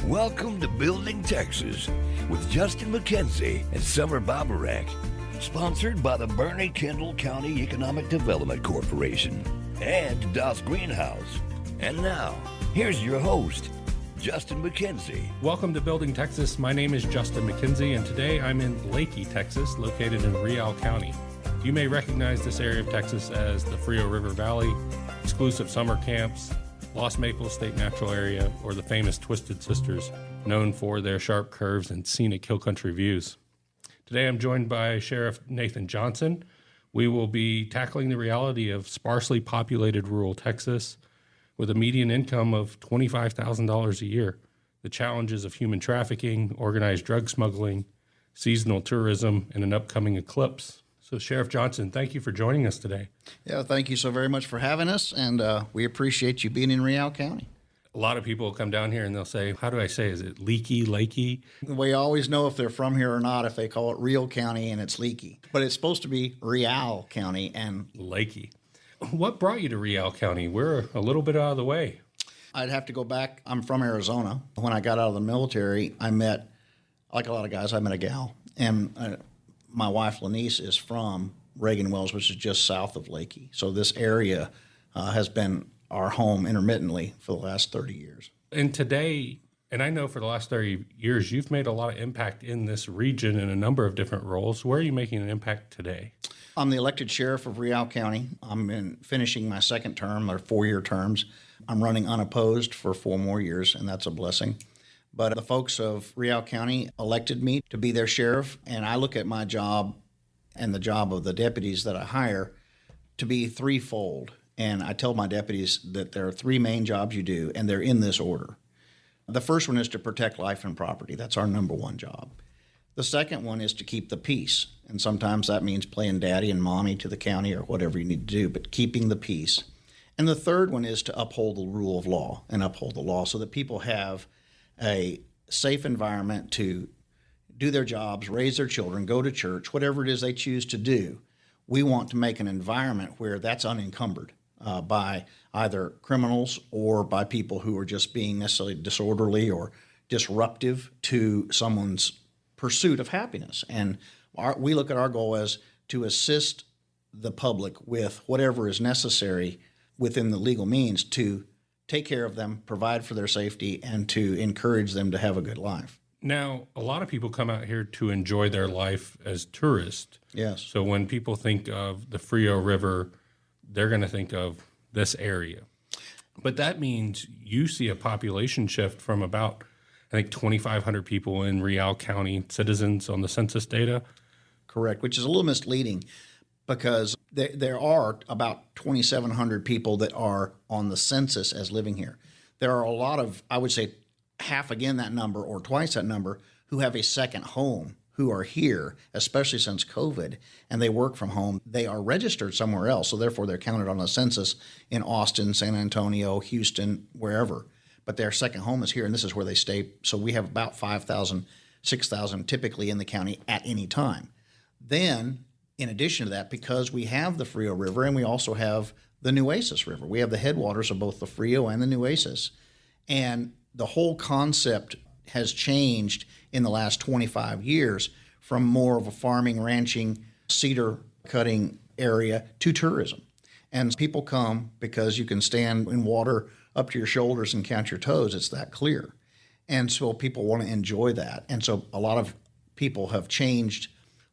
Welcome to Building Texas with Justin McKenzie and Somer Baburek. Sponsored by the Boerne Kendall County Economic Development Corporation and Das Greenhouse. And now, here's your host, Justin McKenzie. Welcome to Building Texas. My name is Justin McKenzie, and today I'm in Leakey, Texas, located in Real County. You may recognize this area of Texas as the Frio River Valley, exclusive summer camps, Lost Maple State Natural Area, or the famous Twisted Sisters, known for their sharp curves and scenic hill country views. Today I'm joined by Sheriff Nathan Johnson. We will be tackling the reality of sparsely populated rural Texas with a median income of $25,000 a year, the challenges of human trafficking, organized drug smuggling, seasonal tourism, and an upcoming eclipse. So, Sheriff Johnson, thank you for joining us today. Yeah, thank you so very much for having us, and we appreciate you being in Real County. A lot of people will come down here and they'll say, how do I say, is it Leakey, Leakey? We always know if they're from here or not if they call it Real County and it's Leakey. But it's supposed to be Real County and Leakey. What brought you to Real County? We're a little bit out of the way. I'd have to go back. I'm from Arizona. When I got out of the military, I met, like a lot of guys, I met a gal. And my wife, Lanice, is from Reagan Wells, which is just south of Leakey. So this area has been our home intermittently for the last 30 years. And today, and I know for the last 30 years, you've made a lot of impact in this region in a number of different roles. Where are you making an impact today? I'm the elected sheriff of Real County. I'm finishing my second term, or 4-year terms. I'm running unopposed for 4 more years, and that's a blessing. But the folks of Real County elected me to be their sheriff, and I look at my job and the job of the deputies that I hire to be threefold. And I tell my deputies that there are 3 main jobs you do, and they're in this order. The first one is to protect life and property. That's our number one job. The second one is to keep the peace, and sometimes that means playing daddy and mommy to the county or whatever you need to do, but keeping the peace. And the third one is to uphold the rule of law and uphold the law so that people have a safe environment to do their jobs, raise their children, go to church, whatever it is they choose to do. We want to make an environment where that's unencumbered by either criminals or by people who are just being necessarily disorderly or disruptive to someone's pursuit of happiness. And we look at our goal as to assist the public with whatever is necessary within the legal means to take care of them, provide for their safety, and to encourage them to have a good life. Now, a lot of people come out here to enjoy their life as tourists. Yes. So when people think of the Frio River, they're going to think of this area. But that means you see a population shift from about, I think, 2,500 people in Real County, citizens on the census data. Correct, which is a little misleading because there are about 2,700 people that are on the census as living here. There are a lot of, I would say, half again that number or twice that number who have a second home, who are here, especially since COVID, and they work from home. They are registered somewhere else, so therefore they're counted on the census in Austin, San Antonio, Houston, wherever. But their second home is here, and this is where they stay. So we have about 5,000, 6,000 typically in the county at any time. Then, in addition to that, because we have the Frio River and we also have the Nueces River, we have the headwaters of both the Frio and the Nueces. And the whole concept has changed in the last 25 years from more of a farming, ranching, cedar cutting area to tourism. And people come because you can stand in water up to your shoulders and count your toes. It's that clear. And so people want to enjoy that. And so a lot of people have changed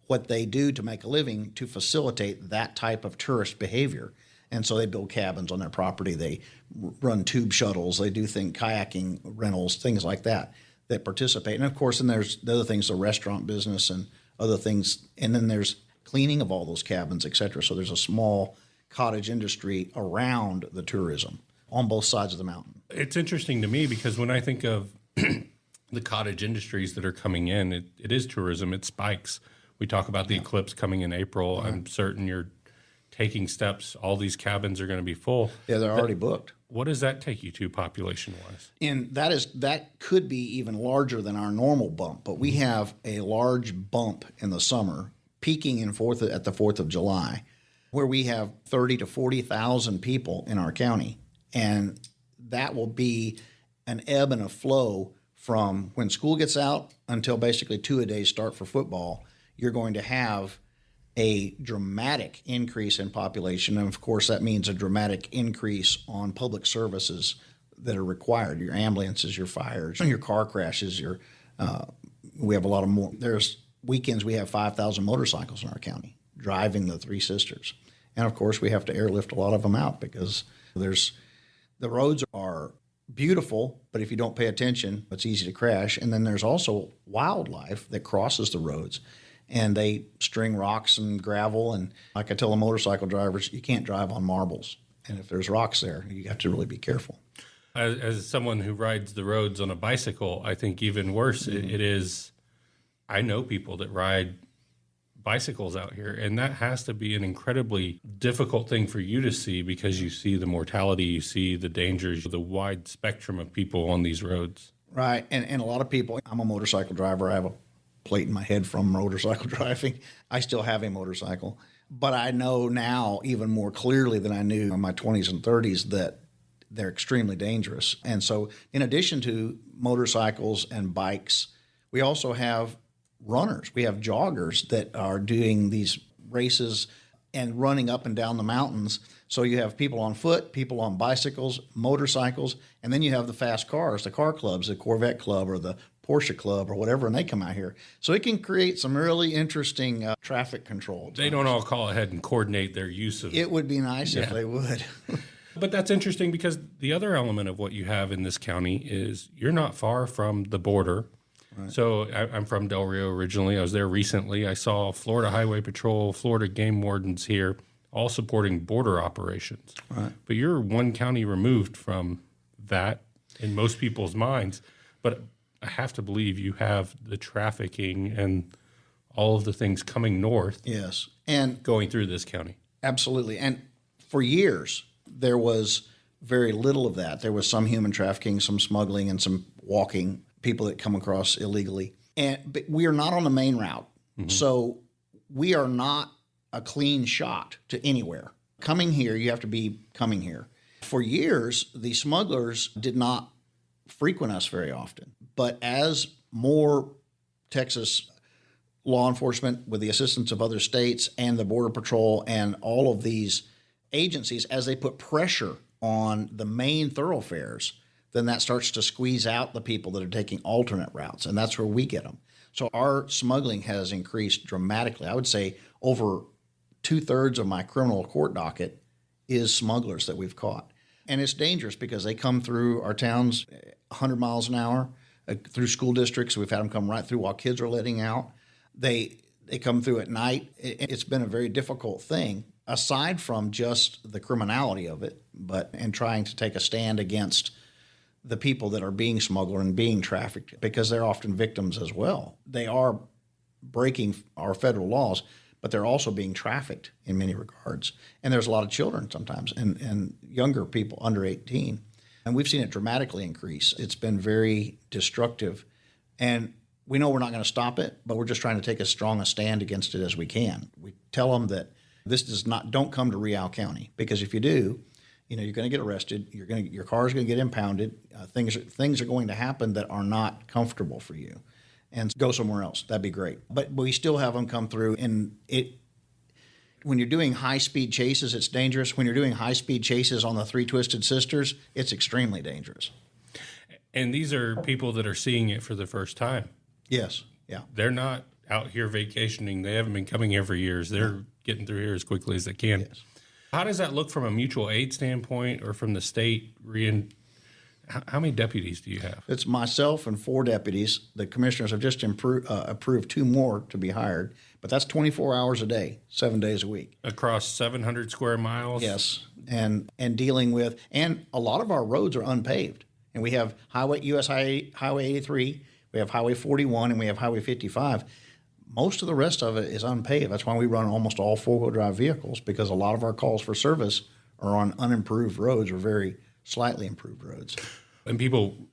what they do to make a living to facilitate that type of tourist behavior. And so they build cabins on their property. They run tube shuttles. They do kayaking rentals, things like that participate. And of course, then there's the other things, the restaurant business and other things. And then there's cleaning of all those cabins, et cetera. So there's a small cottage industry around the tourism on both sides of the mountain. It's interesting to me because when I think of the cottage industries that are coming in, it is tourism, it spikes. We talk about the eclipse coming in April. I'm certain you're taking steps. All these cabins are going to be full. Yeah, they're already booked. What does that take you to population-wise? And that could be even larger than our normal bump, but we have a large bump in the summer, peaking at the 4th of July, where we have 30 to 40,000 people in our county. And that will be an ebb and a flow from when school gets out until basically 2-a-days start for football, you're going to have a dramatic increase in population. And of course, that means a dramatic increase on public services that are required, your ambulances, your fires, your car crashes, we have a lot of more. There's weekends we have 5,000 motorcycles in our county driving the Three Sisters. And of course, we have to airlift a lot of them out because the roads are beautiful, but if you don't pay attention, it's easy to crash. And then there's also wildlife that crosses the roads, and they string rocks and gravel. And like I tell the motorcycle drivers, you can't drive on marbles. And if there's rocks there, you have to really be careful. As someone who rides the roads on a bicycle, I think even worse it is. I know people that ride bicycles out here, and that has to be an incredibly difficult thing for you to see because you see the mortality, you see the dangers, the wide spectrum of people on these roads. Right. And a lot of people, I'm a motorcycle driver. I have a plate in my head from motorcycle driving. I still have a motorcycle. But I know now even more clearly than I knew in my 20s and 30s that they're extremely dangerous. And so in addition to motorcycles and bikes, we also have runners. We have joggers that are doing these races and running up and down the mountains. So you have people on foot, people on bicycles, motorcycles, and then you have the fast cars, the car clubs, the Corvette Club or the Porsche Club or whatever, and they come out here. So it can create some really interesting traffic control. They don't all call ahead and coordinate their use of it. It would be nice if they would. But that's interesting because the other element of what you have in this county is you're not far from the border. Right. So I'm from Del Rio originally. I was there recently. I saw Florida Highway Patrol, Florida game wardens here, all supporting border operations. Right. But you're one county removed from that in most people's minds. But I have to believe you have the trafficking and all of the things coming north. Yes. And going through this county. Absolutely. And for years, there was very little of that. There was some human trafficking, some smuggling, and some walking, people that come across illegally. But we are not on the main route. Mm-hmm. So we are not a clean shot to anywhere. Coming here, you have to be coming here. For years, the smugglers did not frequent us very often. But as more Texas law enforcement, with the assistance of other states and the Border Patrol and all of these agencies, as they put pressure on the main thoroughfares, then that starts to squeeze out the people that are taking alternate routes, and that's where we get them. So our smuggling has increased dramatically. I would say over 2/3 of my criminal court docket is smugglers that we've caught. And it's dangerous because they come through our towns 100 miles an hour, through school districts. We've had them come right through while kids are letting out. They come through at night. It's been a very difficult thing, aside from just the criminality of it, and trying to take a stand against the people that are being smuggled and being trafficked, because they're often victims as well. They are breaking our federal laws, but they're also being trafficked in many regards. And there's a lot of children sometimes and younger people under 18. And we've seen it dramatically increase. It's been very destructive. And we know we're not going to stop it, but we're just trying to take as strong a stand against it as we can. We tell them that don't come to Real County, because if you do, you're going to get arrested. Your car is going to get impounded. Things are going to happen that are not comfortable for you, and go somewhere else. That'd be great. But we still have them come through, and when you're doing high-speed chases, it's dangerous. When you're doing high-speed chases on the Three Twisted Sisters, it's extremely dangerous. And these are people that are seeing it for the first time. Yes. Yeah. They're not out here vacationing. They haven't been coming here for years. They're getting through here as quickly as they can. Yes. How does that look from a mutual aid standpoint or from the state? How many deputies do you have? It's myself and 4 deputies. The commissioners have just approved 2 more to be hired, but that's 24 hours a day, 7 days a week. Across 700 square miles? Yes, and dealing with, and a lot of our roads are unpaved. And we have US Highway 83, we have Highway 41, and we have Highway 55. Most of the rest of it is unpaved. That's why we run almost all 4-wheel drive vehicles, because a lot of our calls for service are on unimproved roads or very slightly improved roads. And people,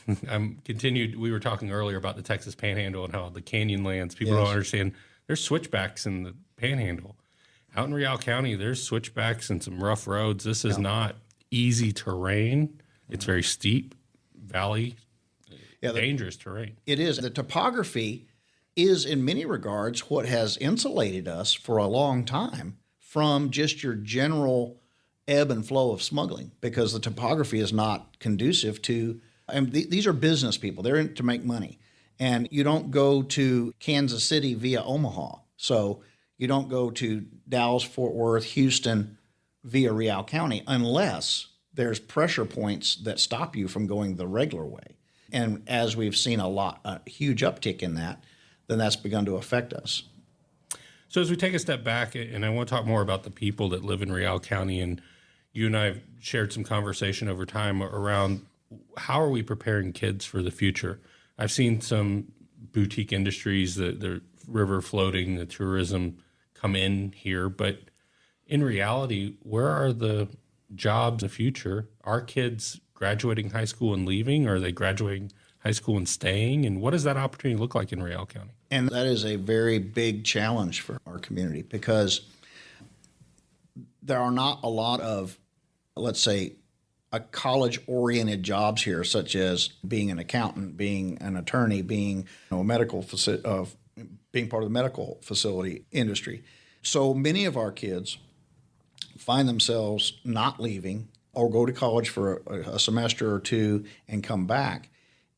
we were talking earlier about the Texas Panhandle and how the canyon lands, people don't understand, there's switchbacks in the Panhandle. Out in Real County, there's switchbacks and some rough roads. This is not easy terrain. It's very steep, valley. dangerous terrain. It is. The topography is, in many regards, what has insulated us for a long time from just your general ebb and flow of smuggling, because the topography is not conducive to, and these are business people. They're in to make money. And you don't go to Kansas City via Omaha. So you don't go to Dallas, Fort Worth, Houston via Real County unless there's pressure points that stop you from going the regular way. And as we've seen a huge uptick in that, then that's begun to affect us. So as we take a step back, and I want to talk more about the people that live in Real County, and you and I have shared some conversation over time around how are we preparing kids for the future? I've seen some boutique industries, the river floating, the tourism come in here, but in reality, where are the jobs of the future? Are kids graduating high school and leaving? Or are they graduating high school and staying? And what does that opportunity look like in Real County? And that is a very big challenge for our community, because there are not a lot of, let's say, a college-oriented jobs here, such as being an accountant, being an attorney, being being part of the medical facility industry. So many of our kids find themselves not leaving, or go to college for a semester or two and come back,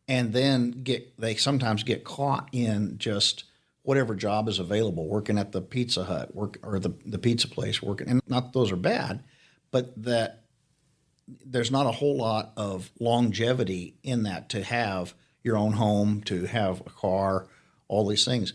and then they sometimes get caught in just whatever job is available, working at the Pizza Hut, or the pizza place, working. And not that those are bad, but that there's not a whole lot of longevity in that, to have your own home, to have a car, all these things.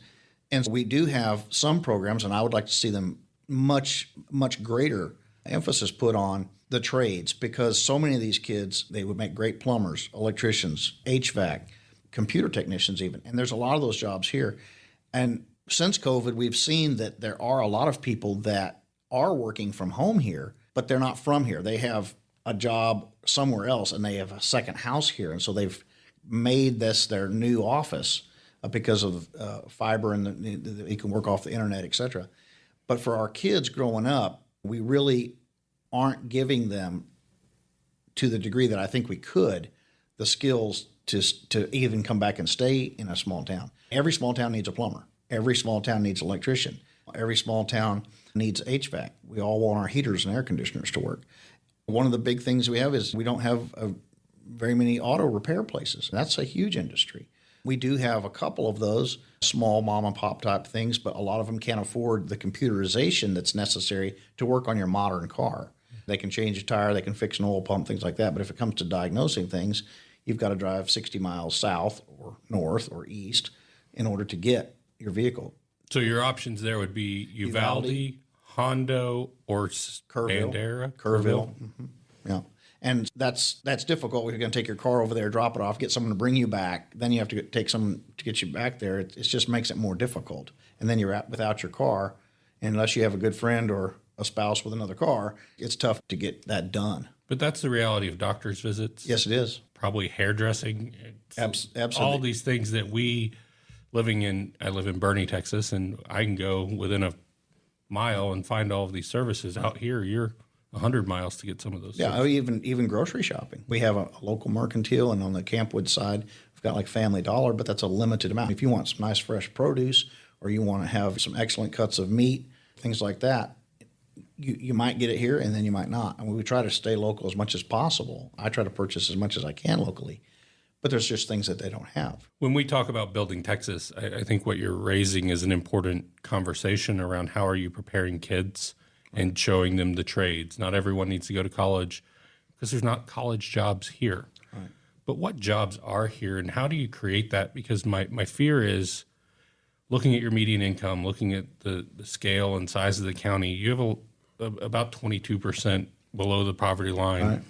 And we do have some programs, and I would like to see them much, much greater emphasis put on the trades, because so many of these kids, they would make great plumbers, electricians, HVAC, computer technicians even. And there's a lot of those jobs here. And since COVID, we've seen that there are a lot of people that are working from home here, but they're not from here. They have a job somewhere else, and they have a second house here. And so they've made this their new office because of fiber, and you can work off the internet, et cetera. But for our kids growing up, we really aren't giving them, to the degree that I think we could, the skills to even come back and stay in a small town. Every small town needs a plumber. Every small town needs an electrician. Every small town needs HVAC. We all want our heaters and air conditioners to work. One of the big things we have is we don't have very many auto repair places. That's a huge industry. We do have a couple of those small mom and pop type things, but a lot of them can't afford the computerization that's necessary to work on your modern car. They can change a tire, they can fix an oil pump, things like that. But if it comes to diagnosing things, you've got to drive 60 miles south or north or east in order to get your vehicle. So your options there would be Uvalde, Hondo, or Bandera? Kerrville. Mm-hmm. Yeah. And that's difficult. We're going to take your car over there, drop it off, get someone to bring you back. Then you have to take someone to get you back there. It just makes it more difficult. And then you're without your car. And unless you have a good friend or a spouse with another car, it's tough to get that done. But that's the reality of doctor's visits. Yes, it is. Probably hairdressing. Absolutely. All these things that I live in Boerne, Texas, and I can go within a mile and find all of these services. Out here, you're 100 miles to get some of those. Yeah, services. even grocery shopping. We have a local mercantile, and on the Campwood side, we've got like Family Dollar, but that's a limited amount. If you want some nice fresh produce, or you want to have some excellent cuts of meat, things like that, you might get it here, and then you might not. I mean, we try to stay local as much as possible. I try to purchase as much as I can locally, but there's just things that they don't have. When we talk about building Texas, I think what you're raising is an important conversation around how are you preparing kids and showing them the trades. Not everyone needs to go to college because there's not college jobs here. Right. But what jobs are here, and how do you create that? Because my fear is, looking at your median income, looking at the scale and size of the county, you have about 22% below the poverty line. Right.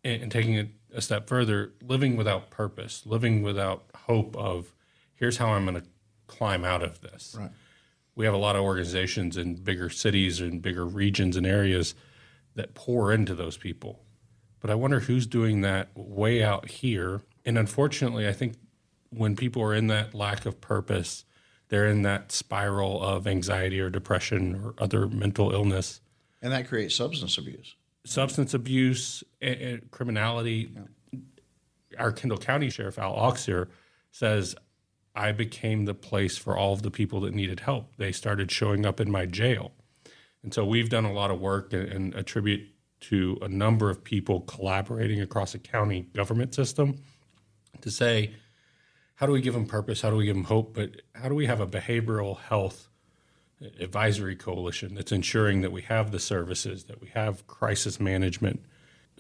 And taking it a step further, living without purpose, living without hope of, here's how I'm going to climb out of this. Right. We have a lot of organizations in bigger cities and bigger regions and areas that pour into those people. But I wonder who's doing that way out here. And unfortunately, I think when people are in that lack of purpose, they're in that spiral of anxiety or depression or other mental illness. And that creates substance abuse. Substance abuse, and criminality. Yeah. Our Kendall County Sheriff, Al Auxier, says, I became the place for all of the people that needed help. They started showing up in my jail. And so we've done a lot of work and attribute to a number of people collaborating across a county government system to say, how do we give them purpose? How do we give them hope? But how do we have a behavioral health advisory coalition that's ensuring that we have the services, that we have crisis management?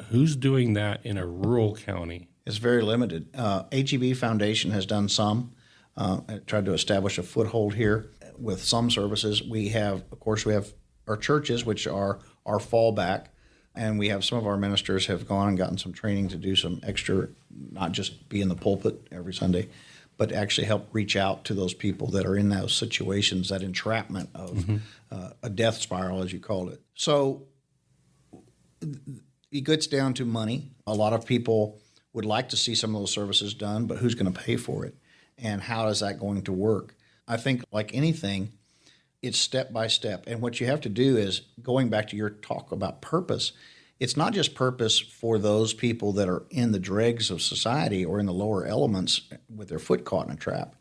Who's doing that in a rural county? It's very limited. HEB Foundation has done some, tried to establish a foothold here with some services. We have our churches, which are our fallback, and we have some of our ministers have gone and gotten some training to do some extra, not just be in the pulpit every Sunday, but actually help reach out to those people that are in those situations, that entrapment of a death spiral, as you called it. So it gets down to money. A lot of people would like to see some of those services done, but who's going to pay for it? And how is that going to work? I think, like anything, it's step by step. And what you have to do is, going back to your talk about purpose, it's not just purpose for those people that are in the dregs of society or in the lower elements with their foot caught in a trap.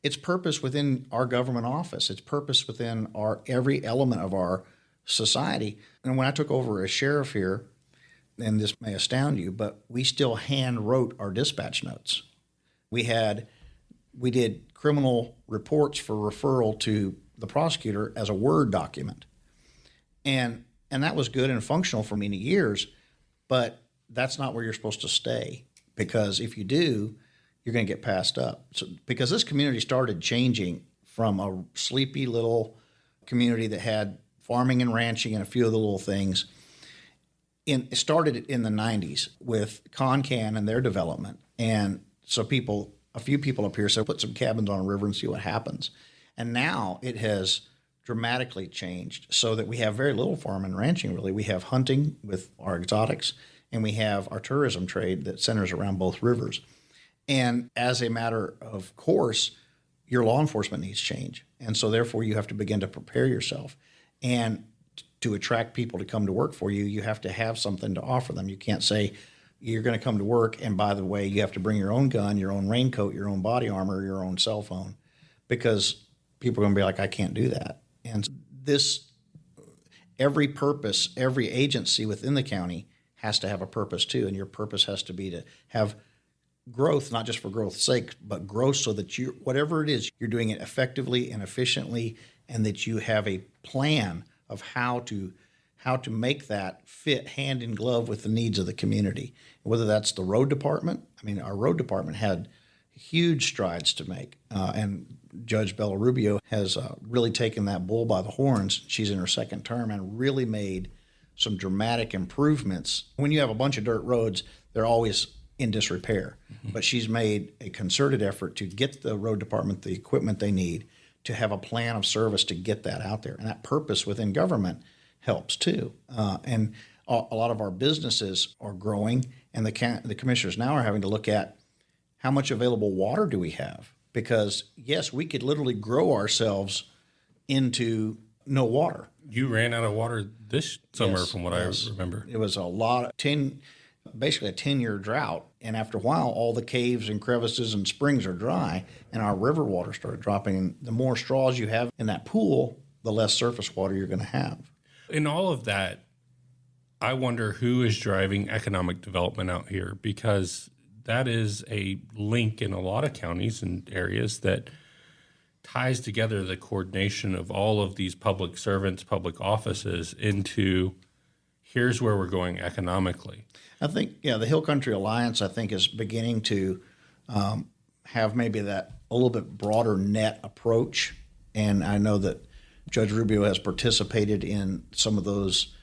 It's purpose within our government office. It's purpose within every element of our society. And when I took over as sheriff here, and this may astound you, but we still hand wrote our dispatch notes. We did criminal reports for referral to the prosecutor as a Word document. And that was good and functional for many years, but that's not where you're supposed to stay, because if you do, you're going to get passed up. So, because this community started changing from a sleepy little community that had farming and ranching and a few of the little things. It started in the 90s with Concan and their development. And so a few people up here said, put some cabins on a river and see what happens. And now it has dramatically changed so that we have very little farm and ranching, really. We have hunting with our exotics, and we have our tourism trade that centers around both rivers. And as a matter of course, your law enforcement needs change. And so therefore you have to begin to prepare yourself. And to attract people to come to work for you, you have to have something to offer them. You can't say you're going to come to work, and by the way, you have to bring your own gun, your own raincoat, your own body armor, your own cell phone, because people are going to be like, I can't do that. And every purpose, every agency within the county has to have a purpose too. And your purpose has to be to have growth, not just for growth's sake, but growth so that whatever it is, you're doing it effectively and efficiently, and that you have a plan of how to make that fit hand in glove with the needs of the community. Whether that's the road department. I mean, our road department had huge strides to make, and Judge Bella Rubio has really taken that bull by the horns. She's in her second term and really made some dramatic improvements. When you have a bunch of dirt roads, they're always in disrepair. Mm-hmm. But she's made a concerted effort to get the road department the equipment they need, to have a plan of service to get that out there. And that purpose within government helps too. And a lot of our businesses are growing, and the commissioners now are having to look at how much available water do we have? Because yes, we could literally grow ourselves into no water. You ran out of water this summer, Yes, from what I remember. It was basically a 10-year drought. And after a while, all the caves and crevices and springs are dry, and our river water started dropping. And the more straws you have in that pool, the less surface water you're going to have. In all of that, I wonder who is driving economic development out here, because that is a link in a lot of counties and areas that ties together the coordination of all of these public servants, public offices into here's where we're going economically. I think, the Hill Country Alliance, I think, is beginning to have maybe that a little bit broader net approach. And I know that Judge Rubio has participated in some of those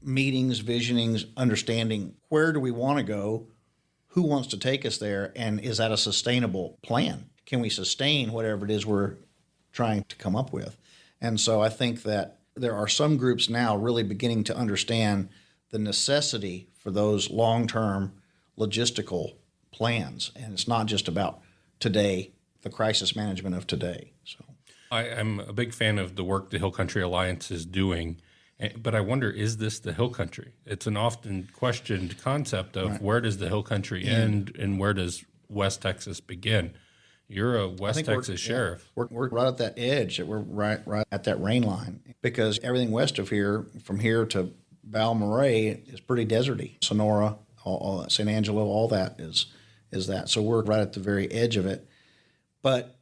meetings, visionings, understanding where do we want to go, who wants to take us there, and is that a sustainable plan? Can we sustain whatever it is we're trying to come up with? And so I think that there are some groups now really beginning to understand the necessity for those long-term logistical plans. And it's not just about today, the crisis management of today. So I'm a big fan of the work the Hill Country Alliance is doing, But I wonder, is this the hill country? It's an often questioned concept of where does the hill country end and where does West Texas begin? You're a West Texas sheriff. We're right at that edge. We're right at that rain line because everything west of here, from here to Val-Marais, is pretty deserty. Sonora, all San Angelo, all that is that. So we're right at the very edge of it. But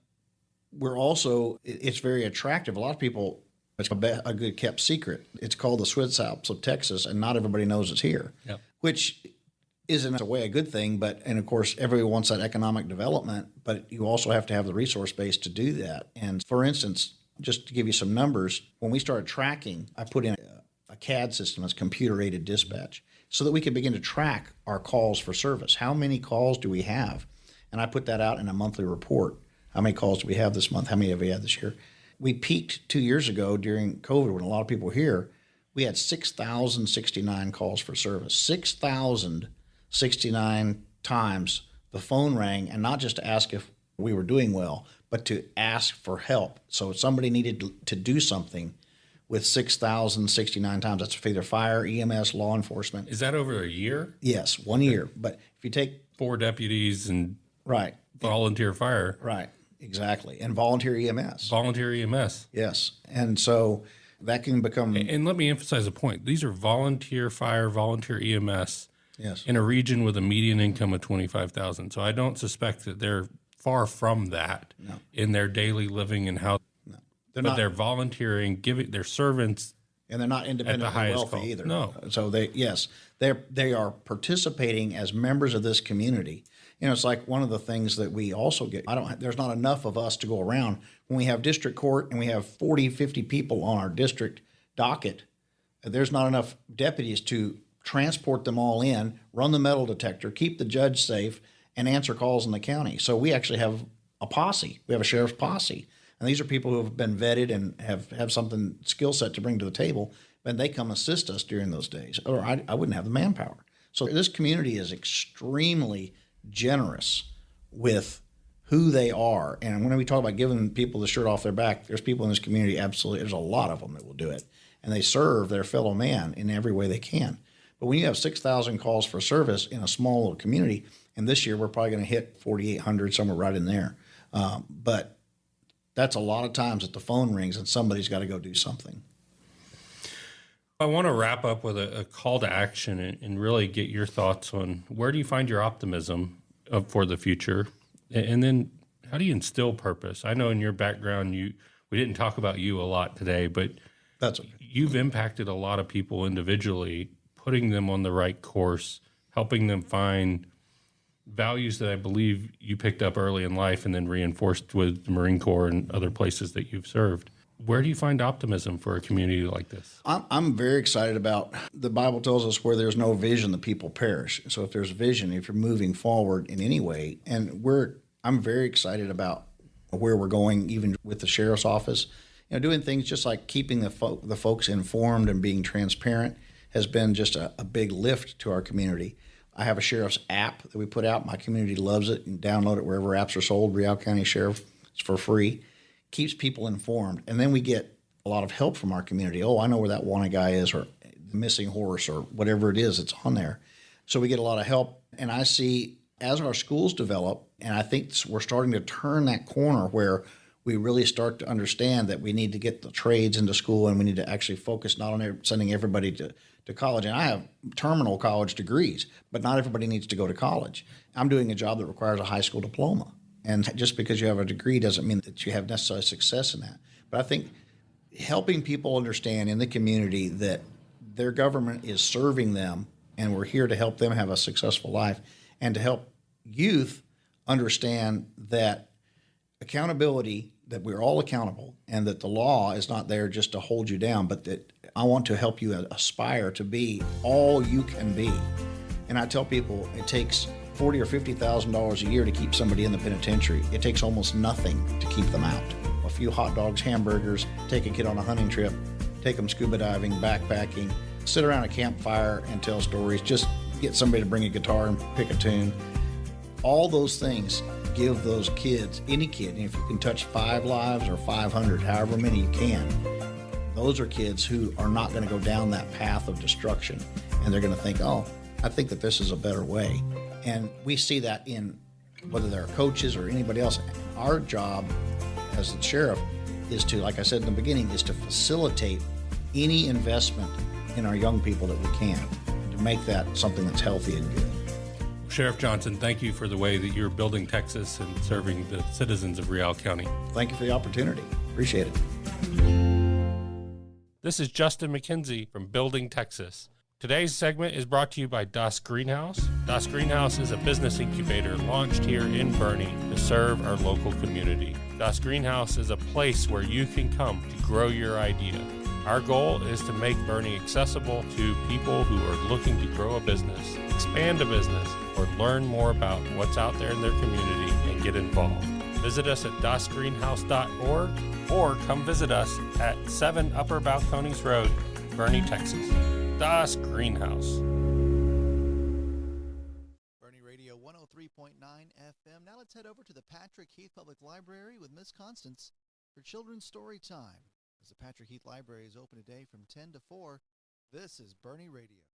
we're also, it's very attractive. A lot of people, it's a good kept secret. It's called the Swiss Alps of Texas, and not everybody knows it's here, which isn't a way a good thing. And of course, everybody wants that economic development, but you also have to have the resource base to do that. And for instance, just to give you some numbers, when we started tracking, I put in a CAD system as computer-aided dispatch so that we could begin to track our calls for service. How many calls do we have? And I put that out in a monthly report. How many calls do we have this month? How many have we had this year? We peaked 2 years ago during COVID when a lot of people were here. We had 6,069 calls for service. 6,069 times the phone rang, and not just to ask if we were doing well, but to ask for help. So if somebody needed to do something with 6,069 times, that's either fire, EMS, law enforcement. Is that over a year? Yes, 1 year. But if you take 4 deputies and volunteer fire. Right. Exactly. And volunteer EMS. Volunteer EMS. Yes. And so that can become... And let me emphasize a point. These are volunteer fire, volunteer EMS yes. in a region with a median income of $25,000. So I don't suspect that they're far from that in their daily living and how... No. They're volunteering, giving their servants... And they're not independently wealthy either. No. So they are participating as members of this community. You know, it's like one of the things that we also get. There's not enough of us to go around. When we have district court and we have 40, 50 people on our district docket, there's not enough deputies to transport them all in, run the metal detector, keep the judge safe, and answer calls in the county. So we actually have a posse. We have a sheriff's posse. And these are people who have been vetted and have something skill set to bring to the table, and they come assist us during those days, or I wouldn't have the manpower. So this community is extremely generous with who they are. And when we talk about giving people the shirt off their back, there's people in this community, absolutely, there's a lot of them that will do it. And they serve their fellow man in every way they can. But when you have 6,000 calls for service in a small little community, and this year we're probably going to hit 4,800, somewhere right in there. But that's a lot of times that the phone rings and somebody's got to go do something. I want to wrap up with a call to action and really get your thoughts on where do you find your optimism for the future? And then how do you instill purpose? I know in your background, we didn't talk about you a lot today, but that's okay. You've impacted a lot of people individually, putting them on the right course, helping them find values that I believe you picked up early in life and then reinforced with the Marine Corps and other places that you've served. Where do you find optimism for a community like this? I'm very excited about, the Bible tells us where there's no vision, the people perish. So if there's vision, if you're moving forward in any way, and I'm very excited about where we're going, even with the sheriff's office. You know, doing things just like keeping the folks informed and being transparent has been just a big lift to our community. I have a sheriff's app that we put out. My community loves it. You can download it wherever apps are sold. Rial County Sheriff, it's for free. Keeps people informed. And then we get a lot of help from our community. Oh, I know where that wanted guy is, or the missing horse, or whatever it is that's on there. So we get a lot of help. And I see as our schools develop, and I think we're starting to turn that corner where we really start to understand that we need to get the trades into school, and we need to actually focus not on sending everybody to college. And I have terminal college degrees, but not everybody needs to go to college. I'm doing a job that requires a high school diploma. And just because you have a degree doesn't mean that you have necessarily success in that. But I think helping people understand in the community that their government is serving them, and we're here to help them have a successful life, and to help youth understand that accountability, that we're all accountable, and that the law is not there just to hold you down, but that I want to help you aspire to be all you can be. And I tell people it takes $40,000 or $50,000 a year to keep somebody in the penitentiary. It takes almost nothing to keep them out. A few hot dogs, hamburgers, take a kid on a hunting trip, take them scuba diving, backpacking, sit around a campfire and tell stories, just get somebody to bring a guitar and pick a tune. All those things give those kids, any kid, and if you can touch 5 lives or 500, however many you can, Those are kids who are not going to go down that path of destruction, and they're going to think, oh, I think that this is a better way. And we see that in whether they're coaches or anybody else. Our job as the sheriff is to, like I said in the beginning, is to facilitate any investment in our young people that we can, to make that something that's healthy and good. Sheriff Johnson, thank you for the way that you're building Texas and serving the citizens of Real County. Thank you for the opportunity. Appreciate it. This is Justin McKenzie from Building Texas. Today's segment is brought to you by Das Greenhouse. Das Greenhouse is a business incubator launched here in Boerne to serve our local community. Das Greenhouse is a place where you can come to grow your idea. Our goal is to make Boerne accessible to people who are looking to grow a business, expand a business, or learn more about what's out there in their community and get involved. Visit us at dasgreenhouse.org or come visit us at 7 Upper Balcones Road, Boerne, Texas. Das Greenhouse. Boerne Radio 103.9 FM. Now let's head over to the Patrick Heath Public Library with Miss Constance for Children's Story Time. As the Patrick Heath Library is open today from 10 to 4, this is Boerne Radio.